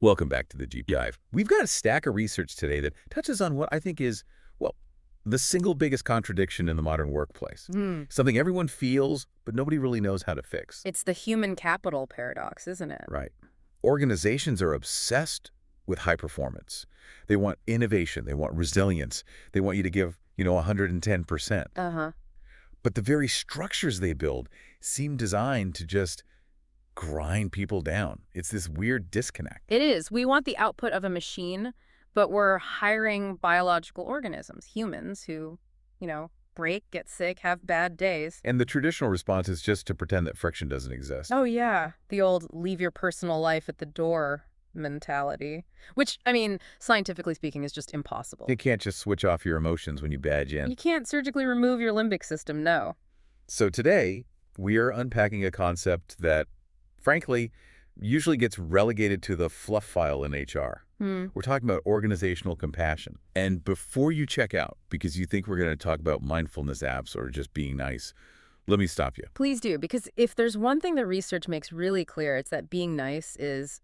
Welcome back to the Deep Dive. We've got a stack of research today that touches on what I think is, well, the single biggest contradiction in the modern workplace. Something everyone feels, but nobody really knows how to fix. It's the human capital paradox, isn't it? Right. Organizations are obsessed with high performance. They want innovation. They want resilience. They want you to give, 110%. Uh-huh. But the very structures they build seem designed to just grind people down. It's this weird disconnect. It is. We want the output of a machine, but we're hiring biological organisms, humans who, break, get sick, have bad days. And the traditional response is just to pretend that friction doesn't exist. Oh, yeah. The old leave your personal life at the door mentality, which, scientifically speaking, is just impossible. You can't just switch off your emotions when you badge in. You can't surgically remove your limbic system, no. So today, we are unpacking a concept that, frankly, usually gets relegated to the fluff file in HR. We're talking about organizational compassion. And before you check out, because you think we're going to talk about mindfulness apps or just being nice, let me stop you. Please do, because if there's one thing that research makes really clear, it's that being nice is,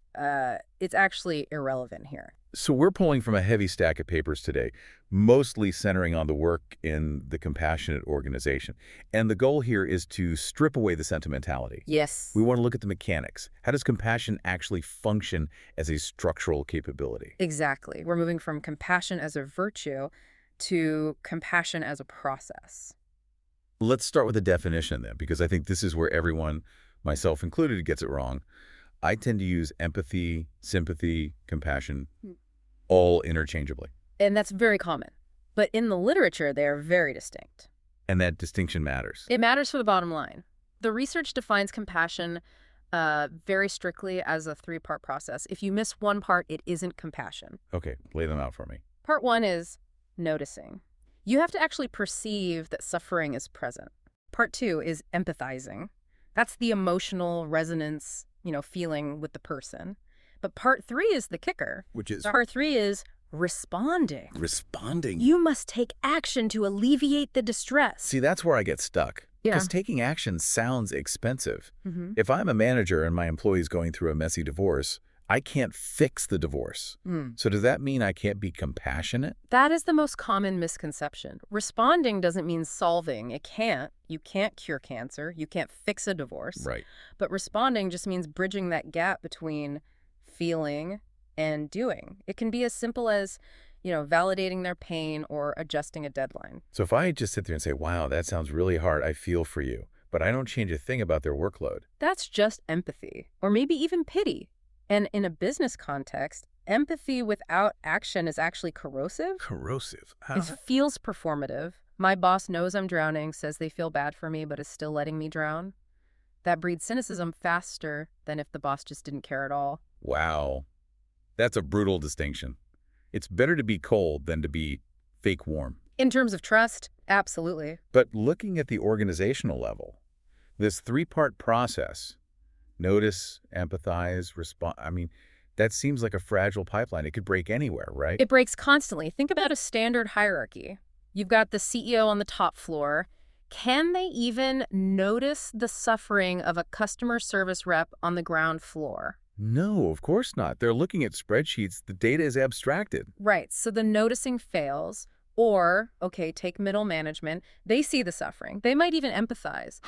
it's actually irrelevant here. So we're pulling from a heavy stack of papers today, mostly centering on the work in the compassionate organization. And the goal here is to strip away the sentimentality. Yes. We want to look at the mechanics. How does compassion actually function as a structural capability? Exactly. We're moving from compassion as a virtue to compassion as a process. Let's start with the definition then, because I think this is where everyone, myself included, gets it wrong. I tend to use empathy, sympathy, compassion, all interchangeably. And that's very common. But in the literature, they are very distinct. And that distinction matters. It matters for the bottom line. The research defines compassion very strictly as a three-part process. If you miss one part, it isn't compassion. Okay, lay them out for me. Part one is noticing. You have to actually perceive that suffering is present. Part two is empathizing. That's the emotional resonance, feeling with the person. But part three is the kicker. Which is? Part three is responding. Responding. You must take action to alleviate the distress. See, that's where I get stuck. Yeah. Because taking action sounds expensive. Mm-hmm. If I'm a manager and my employee's going through a messy divorce, I can't fix the divorce. So does that mean I can't be compassionate? That is the most common misconception. Responding doesn't mean solving. It can't. You can't cure cancer. You can't fix a divorce. Right. But responding just means bridging that gap between feeling and doing. It can be as simple as, validating their pain or adjusting a deadline. So if I just sit there and say, wow, that sounds really hard, I feel for you, but I don't change a thing about their workload. That's just empathy, or maybe even pity. And in a business context, empathy without action is actually corrosive. Corrosive? It feels performative. My boss knows I'm drowning, says they feel bad for me, but is still letting me drown. That breeds cynicism faster than if the boss just didn't care at all. Wow. That's a brutal distinction. It's better to be cold than to be fake warm. In terms of trust, absolutely. But looking at the organizational level, this three-part process, notice, empathize, respond, that seems like a fragile pipeline. It could break anywhere, right? It breaks constantly. Think about a standard hierarchy. You've got the CEO on the top floor. Can they even notice the suffering of a customer service rep on the ground floor? No, of course not. They're looking at spreadsheets. The data is abstracted. Right. So the noticing fails. Or, okay, take middle management. They see the suffering. They might even empathize.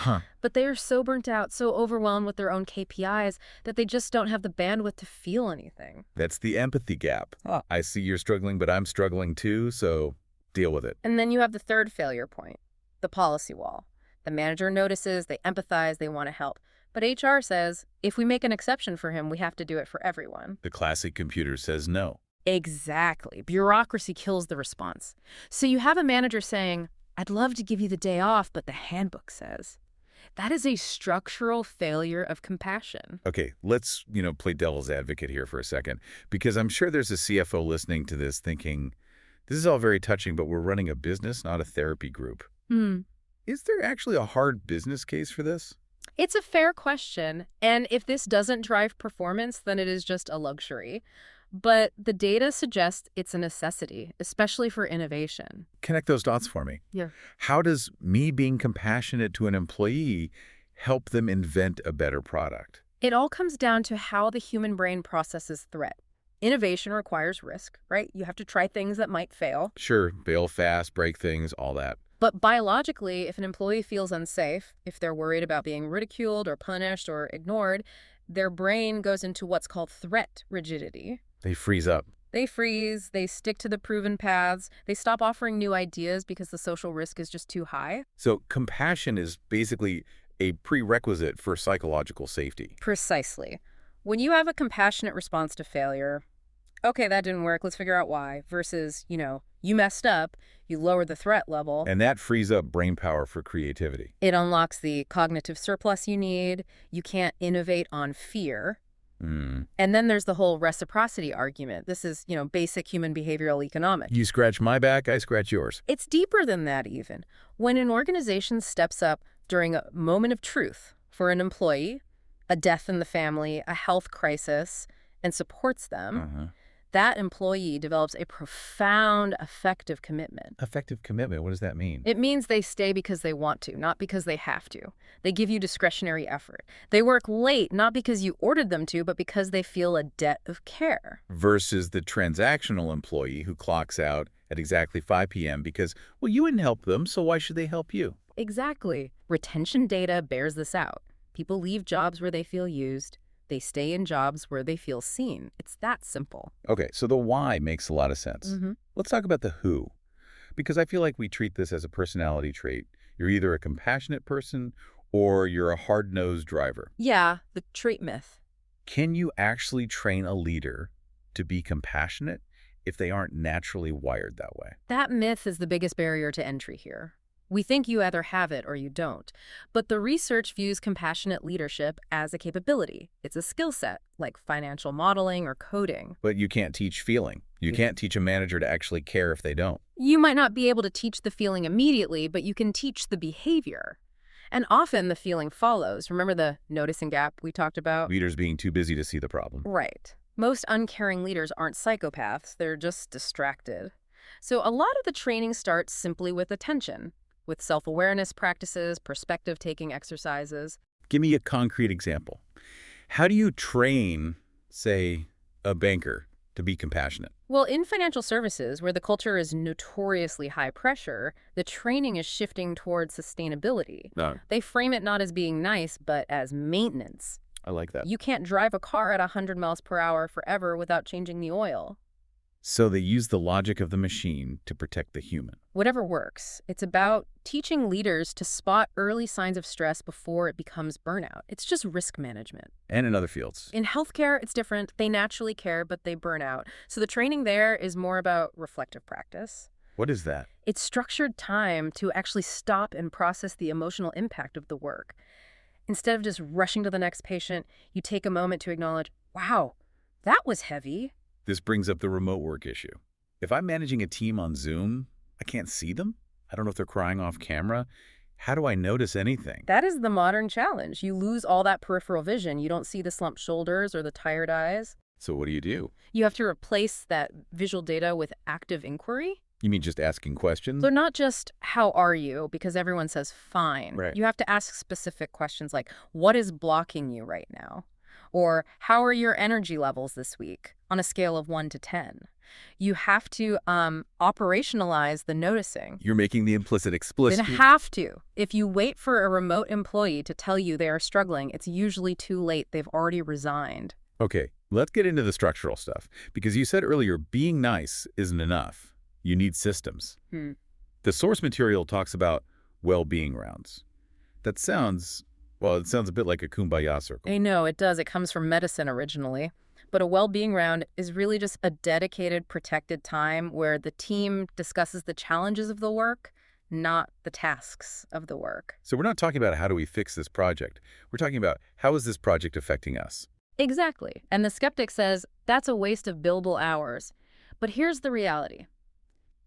But they are so burnt out, so overwhelmed with their own KPIs that they just don't have the bandwidth to feel anything. That's the empathy gap. I see you're struggling, but I'm struggling too, so deal with it. And then you have the third failure point, the policy wall. The manager notices, they empathize, they want to help. But HR says, if we make an exception for him, we have to do it for everyone. The classic computer says no. Exactly. Bureaucracy kills the response. So you have a manager saying, I'd love to give you the day off, but the handbook says. That is a structural failure of compassion. Okay, let's, play devil's advocate here for a second, because I'm sure there's a CFO listening to this thinking, this is all very touching, but we're running a business, not a therapy group. Is there actually a hard business case for this? It's a fair question. And if this doesn't drive performance, then it is just a luxury. But the data suggests it's a necessity, especially for innovation. Connect those dots for me. Yeah. How does me being compassionate to an employee help them invent a better product? It all comes down to how the human brain processes threat. Innovation requires risk, right? You have to try things that might fail. Sure, fail fast, break things, all that. But biologically, if an employee feels unsafe, if they're worried about being ridiculed or punished or ignored, their brain goes into what's called threat rigidity. They freeze up. They freeze, they stick to the proven paths, they stop offering new ideas because the social risk is just too high. So compassion is basically a prerequisite for psychological safety. Precisely. When you have a compassionate response to failure, okay, that didn't work, let's figure out why, versus, you messed up, you lower the threat level. And that frees up brain power for creativity. It unlocks the cognitive surplus you need. You can't innovate on fear. And then there's the whole reciprocity argument. This is, basic human behavioral economics. You scratch my back, I scratch yours. It's deeper than that even. When an organization steps up during a moment of truth for an employee, a death in the family, a health crisis, and supports them, that employee develops a profound affective commitment. Affective commitment, what does that mean? It means they stay because they want to, not because they have to. They give you discretionary effort. They work late, not because you ordered them to, but because they feel a debt of care. Versus the transactional employee who clocks out at exactly 5 p.m. because, well, you didn't help them, so why should they help you? Exactly. Retention data bears this out. People leave jobs where they feel used. They stay in jobs where they feel seen. It's that simple. Okay, so the why makes a lot of sense. Let's talk about the who, because I feel like we treat this as a personality trait. You're either a compassionate person or you're a hard-nosed driver. Yeah, the trait myth. Can you actually train a leader to be compassionate if they aren't naturally wired that way? That myth is the biggest barrier to entry here. We think you either have it or you don't. But the research views compassionate leadership as a capability. It's a skill set, like financial modeling or coding. But you can't teach feeling. You can't teach a manager to actually care if they don't. You might not be able to teach the feeling immediately, but you can teach the behavior. And often the feeling follows. Remember the noticing gap we talked about? Leaders being too busy to see the problem. Right. Most uncaring leaders aren't psychopaths. They're just distracted. So a lot of the training starts simply with attention, with self-awareness practices, perspective-taking exercises. Give me a concrete example. How do you train, say, a banker to be compassionate? Well, in financial services, where the culture is notoriously high pressure, the training is shifting towards sustainability. No. They frame it not as being nice, but as maintenance. I like that. You can't drive a car at 100 miles per hour forever without changing the oil. So they use the logic of the machine to protect the human. Whatever works. It's about teaching leaders to spot early signs of stress before it becomes burnout. It's just risk management. And in other fields. In healthcare, it's different. They naturally care, but they burn out. So the training there is more about reflective practice. What is that? It's structured time to actually stop and process the emotional impact of the work. Instead of just rushing to the next patient, you take a moment to acknowledge, wow, that was heavy. This brings up the remote work issue. If I'm managing a team on Zoom, I can't see them. I don't know if they're crying off camera. How do I notice anything? That is the modern challenge. You lose all that peripheral vision. You don't see the slumped shoulders or the tired eyes. So what do? You have to replace that visual data with active inquiry. You mean just asking questions? So not just, how are you? Because everyone says fine. Right. You have to ask specific questions like, what is blocking you right now? Or how are your energy levels this week on a scale of 1 to 10? You have to operationalize the noticing. You're making the implicit explicit. You have to. If you wait for a remote employee to tell you they are struggling, it's usually too late. They've already resigned. Okay, let's get into the structural stuff. Because you said earlier, being nice isn't enough. You need systems. The source material talks about well-being rounds. That sounds, well, it sounds a bit like a kumbaya circle. I know, it does. It comes from medicine originally. But a well-being round is really just a dedicated, protected time where the team discusses the challenges of the work, not the tasks of the work. So we're not talking about how do we fix this project. We're talking about how is this project affecting us? Exactly. And the skeptic says that's a waste of billable hours. But here's the reality.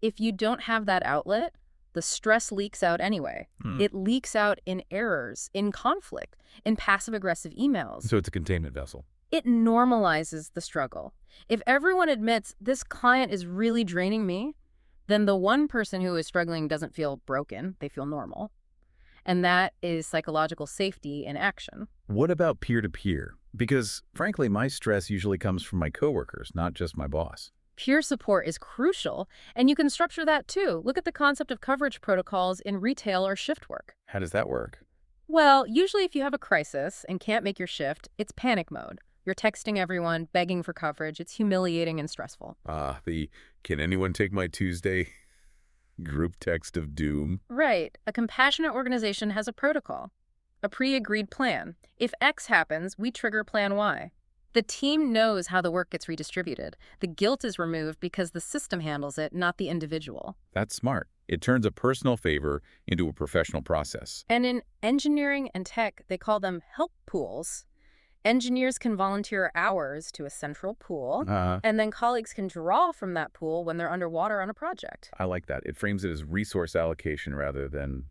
If you don't have that outlet, the stress leaks out anyway. It leaks out in errors, in conflict, in passive-aggressive emails. So it's a containment vessel. It normalizes the struggle. If everyone admits this client is really draining me, then the one person who is struggling doesn't feel broken. They feel normal. And that is psychological safety in action. What about peer-to-peer? Because, frankly, my stress usually comes from my coworkers, not just my boss. Peer support is crucial, and you can structure that too. Look at the concept of coverage protocols in retail or shift work. How does that work? Well, usually if you have a crisis and can't make your shift, it's panic mode. You're texting everyone, begging for coverage. It's humiliating and stressful. The "can anyone take my Tuesday" group text of doom. Right. A compassionate organization has a protocol, a pre-agreed plan. If X happens, we trigger plan Y. The team knows how the work gets redistributed. The guilt is removed because the system handles it, not the individual. That's smart. It turns a personal favor into a professional process. And in engineering and tech, they call them help pools. Engineers can volunteer hours to a central pool, and then colleagues can draw from that pool when they're underwater on a project. I like that. It frames it as resource allocation rather than,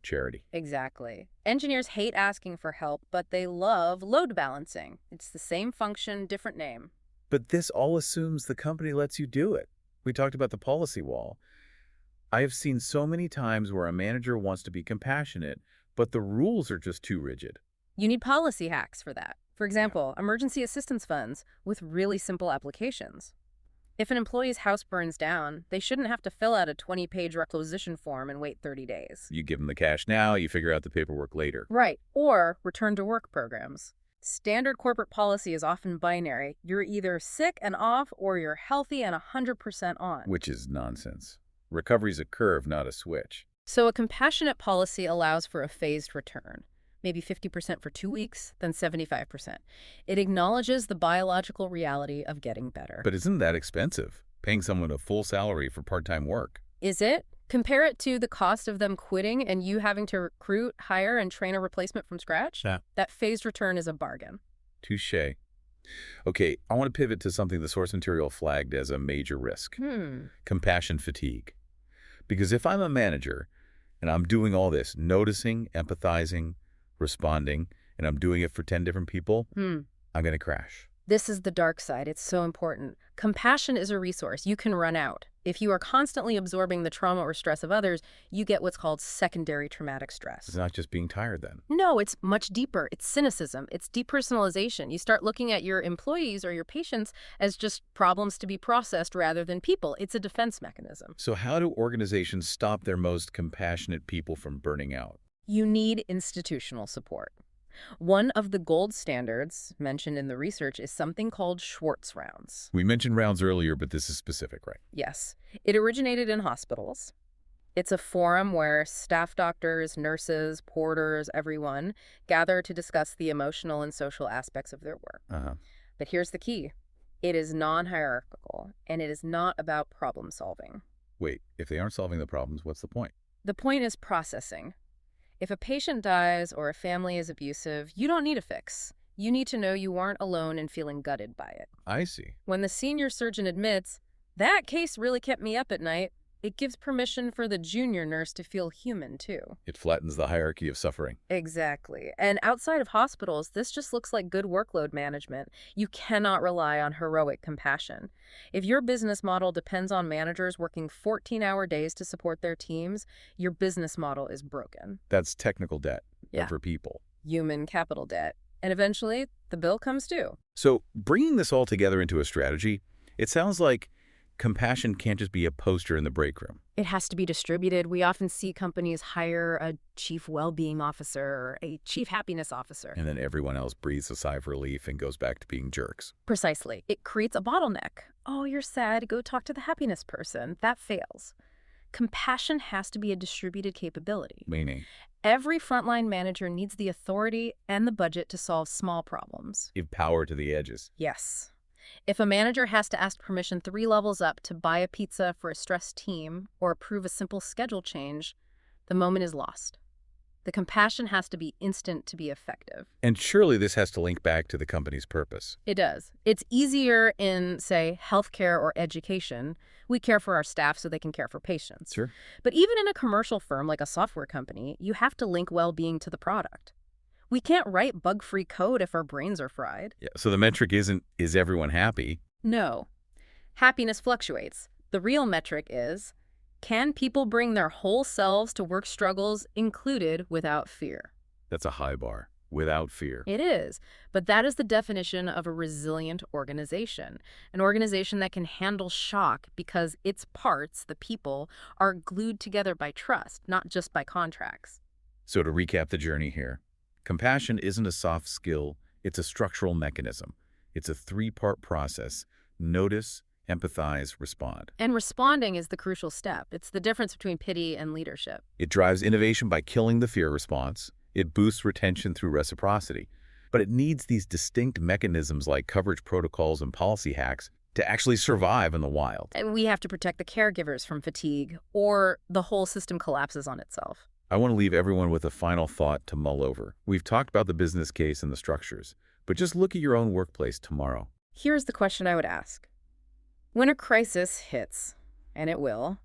charity. Exactly. Engineers hate asking for help, but they love load balancing. It's the same function, different name. But this all assumes the company lets you do it. We talked about the policy wall. I have seen so many times where a manager wants to be compassionate, but the rules are just too rigid. You need policy hacks for that. For example, emergency assistance funds with really simple applications. If an employee's house burns down, they shouldn't have to fill out a 20-page requisition form and wait 30 days. You give them the cash now, you figure out the paperwork later. Right, or return-to-work programs. Standard corporate policy is often binary. You're either sick and off, or you're healthy and 100% on. Which is nonsense. Recovery's a curve, not a switch. So a compassionate policy allows for a phased return. Maybe 50% for 2 weeks, then 75%. It acknowledges the biological reality of getting better. But isn't that expensive? Paying someone a full salary for part-time work. Is it? Compare it to the cost of them quitting and you having to recruit, hire, and train a replacement from scratch. Yeah. That phased return is a bargain. Touché. Okay, I want to pivot to something the source material flagged as a major risk. Compassion fatigue. Because if I'm a manager and I'm doing all this, noticing, empathizing, responding, and I'm doing it for 10 different people, I'm going to crash. This is the dark side. It's so important. Compassion is a resource. You can run out. If you are constantly absorbing the trauma or stress of others, you get what's called secondary traumatic stress. It's not just being tired then. No, it's much deeper. It's cynicism. It's depersonalization. You start looking at your employees or your patients as just problems to be processed rather than people. It's a defense mechanism. So how do organizations stop their most compassionate people from burning out? You need institutional support. One of the gold standards mentioned in the research is something called Schwartz rounds. We mentioned rounds earlier, but this is specific, right? Yes. It originated in hospitals. It's a forum where staff doctors, nurses, porters, everyone gather to discuss the emotional and social aspects of their work. But here's the key. It is non-hierarchical, and it is not about problem solving. Wait, if they aren't solving the problems, what's the point? The point is processing. If a patient dies or a family is abusive, you don't need a fix. You need to know you aren't alone in feeling gutted by it. I see. When the senior surgeon admits, that case really kept me up at night, it gives permission for the junior nurse to feel human, too. It flattens the hierarchy of suffering. Exactly. And outside of hospitals, this just looks like good workload management. You cannot rely on heroic compassion. If your business model depends on managers working 14-hour days to support their teams, your business model is broken. That's technical debt for people. Human capital debt. And eventually, the bill comes due. So bringing this all together into a strategy, it sounds like compassion can't just be a poster in the break room. It has to be distributed. We often see companies hire a chief well-being officer or a chief happiness officer. And then everyone else breathes a sigh of relief and goes back to being jerks. Precisely. It creates a bottleneck. Oh, you're sad. Go talk to the happiness person. That fails. Compassion has to be a distributed capability. Meaning? Every frontline manager needs the authority and the budget to solve small problems. Give power to the edges. Yes. If a manager has to ask permission 3 levels up to buy a pizza for a stressed team or approve a simple schedule change, the moment is lost. The compassion has to be instant to be effective. And surely this has to link back to the company's purpose. It does. It's easier in, say, healthcare or education. We care for our staff so they can care for patients. Sure. But even in a commercial firm like a software company, you have to link well-being to the product. We can't write bug-free code if our brains are fried. Yeah, so the metric isn't, is everyone happy? No. Happiness fluctuates. The real metric is, can people bring their whole selves to work struggles included without fear? That's a high bar. without fear. It is, but that is the definition of a resilient organization, an organization that can handle shock because its parts, the people, are glued together by trust, not just by contracts. So to recap the journey here, compassion isn't a soft skill, it's a structural mechanism. It's a three-part process: notice, empathize, respond. And responding is the crucial step. It's the difference between pity and leadership. It drives innovation by killing the fear response. It boosts retention through reciprocity. But it needs these distinct mechanisms like coverage protocols and policy hacks to actually survive in the wild. And we have to protect the caregivers from fatigue, or the whole system collapses on itself. I want to leave everyone with a final thought to mull over. We've talked about the business case and the structures, but just look at your own workplace tomorrow. Here's the question I would ask. When a crisis hits, and it will,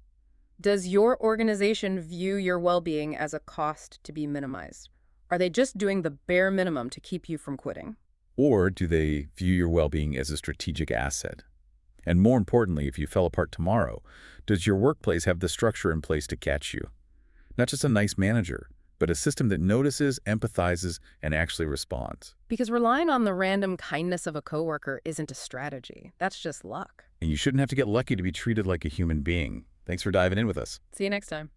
does your organization view your well-being as a cost to be minimized? Are they just doing the bare minimum to keep you from quitting? Or do they view your well-being as a strategic asset? And more importantly, if you fell apart tomorrow, does your workplace have the structure in place to catch you? Not just a nice manager, but a system that notices, empathizes, and actually responds. Because relying on the random kindness of a coworker isn't a strategy. That's just luck. And you shouldn't have to get lucky to be treated like a human being. Thanks for diving in with us. See you next time.